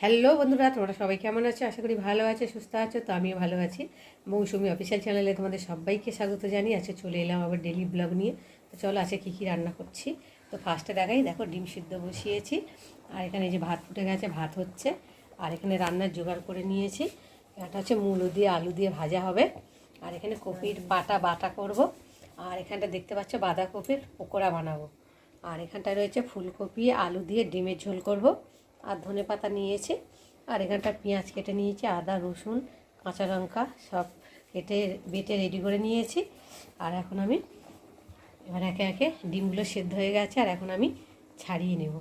Hello বন্ধুরা, তোমরা সবাই কেমন আছো? আশা করি ভালো আছে, সুস্থ আছো। তো আমিও ভালো আছি। মৌসুমি অফিসিয়াল চ্যানেলে তোমাদের সবাইকে স্বাগত জানিয়ে আছে চলে এলাম আবার ডেলি ব্লগ নিয়ে। তো চলো আছে কী কী রান্না করছি। তো ফার্স্টে দেখাই, দেখো ডিম সিদ্ধ বসিয়েছি, আর এখানে যে ভাত ফুটে গেছে, ভাত হচ্ছে। আর এখানে রান্নার জোগাড় করে নিয়েছি, এটা হচ্ছে মূলো দিয়ে আলু দিয়ে ভাজা হবে। আর এখানে কপির বাটা করব। আর এখানটা দেখতে পাচ্ছ বাঁধাকপির পকোড়া বানাবো। আর এখানটায় রয়েছে ফুলকপি আলু দিয়ে ডিমের ঝোল করব। আর ধনেপাতা নিয়েছি। আর এখানটা পেঁয়াজ কেটে নিয়েছি, আদা রসুন কাঁচা লঙ্কা সব বেটে রেডি করে নিয়েছি। আর এখন আমি এবার একে একে ডিমগুলো সেদ্ধ হয়ে গেছে, আর এখন আমি ছাড়িয়ে নেব।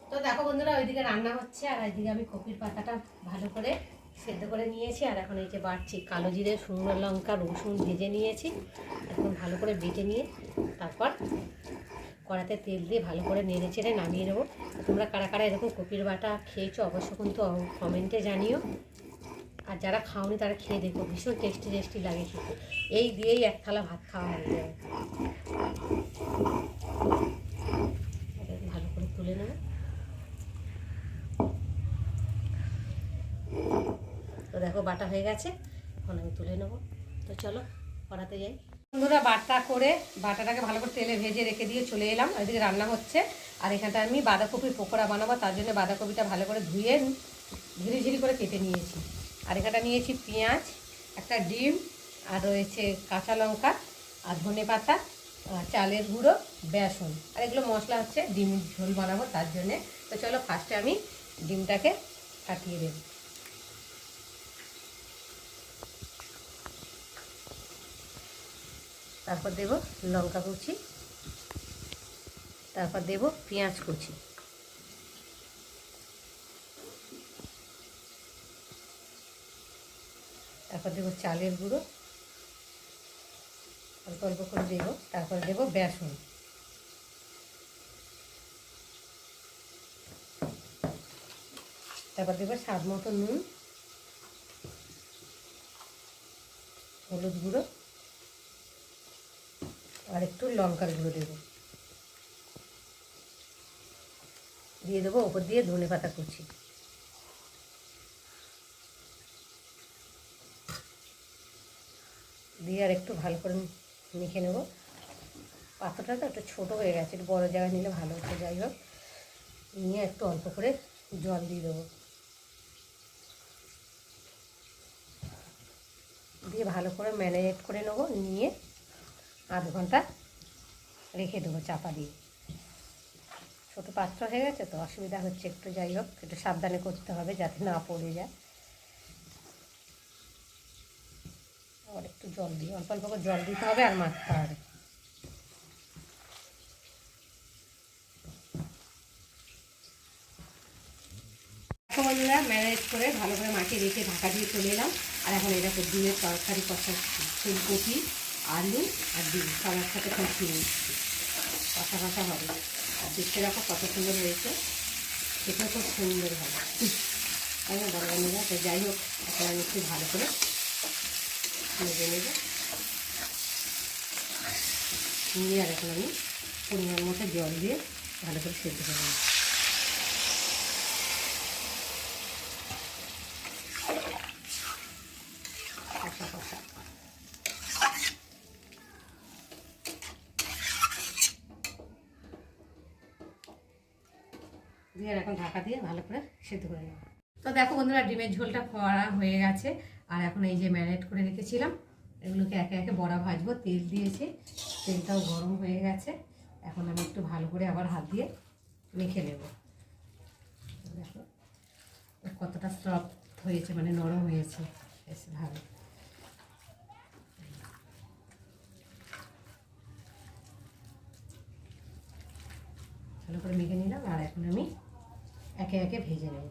তো দেখো বন্ধুরা, ওইদিকে রান্না হচ্ছে, আর ওইদিকে আমি কপির পাতাটা ভালো করে সেদ্ধ করে নিয়েছি। আর এখন এই যে বাড়ছি, কালো জিরে শুকনো লঙ্কা রসুন ভেজে নিয়েছি। এখন ভালো করে বেটে নিয়ে তারপর কড়াতে তেল দিয়ে ভালো করে নেড়ে চেড়ে নামিয়ে নেবো। তোমরা কারা কারা এরকম কপির বাটা খেয়েছো অবশ্য কিন্তু কমেন্টে জানিও। আর যারা খাওনি তারা খেয়ে দেখো, ভীষণ টেস্টি টেস্টি লাগে খেতে। এই দিয়েই এক থালা ভাত খাওয়া হয়ে যায়। ভালো করে তুলে নেবো। তো দেখো বাটা হয়ে গেছে, এখন আমি তুলে নেবো। তো চলো কড়াতে যাই। বন্ধুরা, বাটাটাকে ভালো করে তেলে ভেজে রেখে দিয়ে চলে এলাম। ওইদিকে রান্না হচ্ছে। আর এখানটা আমি বাঁধাকপির পকোড়া বানাবো, তার জন্য বাঁধাকপিটা ভালো করে ধুয়ে ঝিরি করে কেটে নিয়েছি। আর এখানটা নিয়েছি পেঁয়াজ, একটা ডিম, আর রয়েছে কাঁচা লঙ্কা, আর ধনেপাতা, চালের গুঁড়ো, বেসন। আর এগুলো মশলা হচ্ছে ডিম ঝোল বানাবো তার জন্যে। তো চলো ফার্স্টে আমি ডিমটাকে ফাটিয়ে দেবো। তারপর দেব লঙ্কা কুচি, তারপর দেব পেঁয়াজ কুচি, তারপর দেব চালের গুঁড়ো অল্প অল্প করে দেব, তারপর দেব বেসন, তারপর দেব স্বাদ মতো নুন, হলুদ গুঁড়ো, আর একটু লঙ্কার গুঁড়ো দেবো। দিয়ে দেবো ওপর দিয়ে ধনেপাতা কুচি। দিয়ে আর একটু ভালো করে মেখে নেব। পাত্রটা তো একটু ছোটো হয়ে গেছে, একটু বড়ো জায়গায় নিলে ভালো হতো। যাই হোক, নিয়ে একটু অল্প করে জল দিয়ে দেবো। দিয়ে ভালো করে ম্যারিনেট করে নেবো, নিয়ে আধ ঘন্টা রেখে দেবো চাপা দিয়ে। ছোটো পাত্র হয়ে গেছে তো অসুবিধা হচ্ছে একটু। যাই হোক, একটু সাবধানে করতে হবে যাতে না পড়ে যায়। আবার একটু জল দিয়ে অল্প অল্প করে জল দিতে হবে, আর মাখতে হবে। বন্ধুরা, ম্যারিনেট করে ভালো করে মাখিয়ে রেখে ঢাকা দিয়ে চলে এলাম। আর এখন এটাকে ডিমের তরকারি কষাচ্ছি। ফুলকপি আলু আর ডিম সবার সাথে কষিয়ে নিচ্ছি, কষা কষা হবে। আর দেখতে রাখো কত সুন্দর হয়েছে, খেতেও খুব সুন্দর হবে, তাই না বড় বন্ধুরা? তো যাই হোক, এখন আমি একটু ভালো করে নেড়ে নেব। নিয়ে আর এখন আমি পরিমাণ মতো জল দিয়ে ভালো করে সেদ্ধ করে নেব। কষা কষা দিয়ে এখন ঢাকা দিয়ে ভালো করে সেদ্ধ করে নেব। তো দেখো বন্ধুরা, ডিমের ঝোলটা করা হয়ে গেছে। আর এখন এই যে ম্যারিনেট করে রেখেছিলাম, এগুলোকে একে একে বড়া ভাজবো। তেল দিয়েছি, তেলটাও গরম হয়ে গেছে। এখন আমি একটু ভালো করে আবার হাত দিয়ে মেখে নেব। দেখো কতটা সফট হয়েছে, মানে নরম হয়েছে বেশ ভালো। ভালো করে মেখে নিলাম, আর এখন আমি একে একে ভেজে নেব।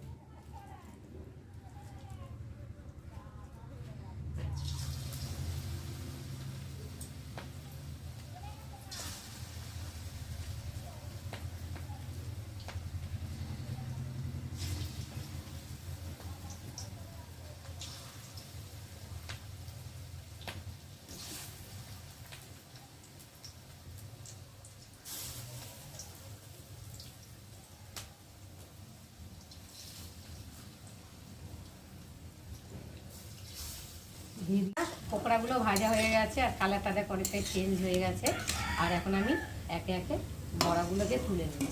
দিয়ে দিই। পকোড়াগুলো ভাজা হয়ে গেছে আর কালারটা দেখ অনেকটাই চেঞ্জ হয়ে গেছে। আর এখন আমি একে একে বড়াগুলোকে তুলে নিই।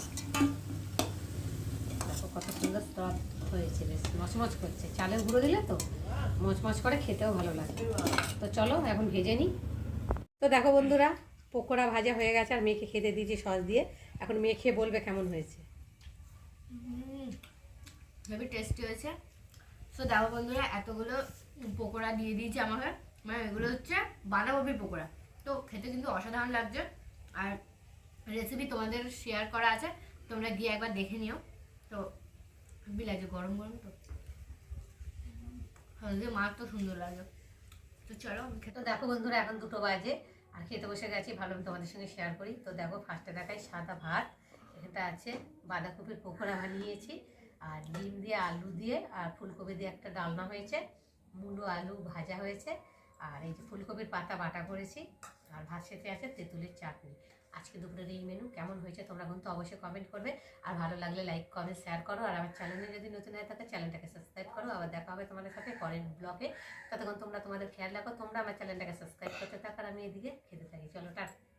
দেখো কত সুন্দর সফট হয়েছে, বেশ মচমচ করছে। চালের গুঁড়ো দিলে তো মচমচ করে, খেতেও ভালো লাগে। তো চলো এখন ভেজে নিই। তো দেখো বন্ধুরা, পকোড়া ভাজা হয়ে গেছে আর মেয়েকে খেতে দিয়েছি সস দিয়ে। এখন মেয়ে খেয়ে বলবে কেমন হয়েছে। হেবি টেস্টি হয়েছে। সো দেখো বন্ধুরা, এতগুলো পকোড়া দিয়ে দিয়েছি আমাকে, মানে এগুলো হচ্ছে বাঁধাকপির পকোড়া। তো খেতে কিন্তু অসাধারণ লাগছে। আর রেসিপি তোমাদের শেয়ার করা আছে, তোমরা গিয়ে একবার দেখে নিও। তো হেবি লাগছে, গরম গরম তো হলদি মাছ তো সুন্দর লাগে। তো চলো আমি তো দেখো বন্ধুরা, এখন 2টো বাজে আর খেতে বসে গেছি। ভালো আমি তোমাদের সঙ্গে শেয়ার করি। তো দেখো, ফার্স্টে দেখাই সাদা ভাত, এখানটা আছে বাঁধাকপির পকোড়া বানিয়েছি, আর ডিম দিয়ে আলু দিয়ে আর ফুলকপি দিয়ে একটা ডালনা হয়েছে, মুলো আলু ভাজা হয়েছে, আর এই যে ফুলকপির পাতা বাটা করেছি, আর ভাত সাথে আছে তেঁতুলের চাটনি। আজকে দুপুরের এই মেনু কেমন হয়েছে তোমরা কিন্তু অবশ্যই কমেন্ট করবে। আর ভালো লাগলে লাইক কমেন্ট শেয়ার করো। আর আমার চ্যানেলে যদি নতুন হয়ে থাকে চ্যানেলটাকে সাবস্ক্রাইব করো। আবার দেখা হবে তোমাদের সাথে পরের ব্লগে। ততক্ষণ তোমরা তোমাদের খেয়াল রাখো, তোমরা আমার চ্যানেলটাকে সাবস্ক্রাইব করতে থাকো আর আমি এদিকে খেতে থাকি। চলো টাটা।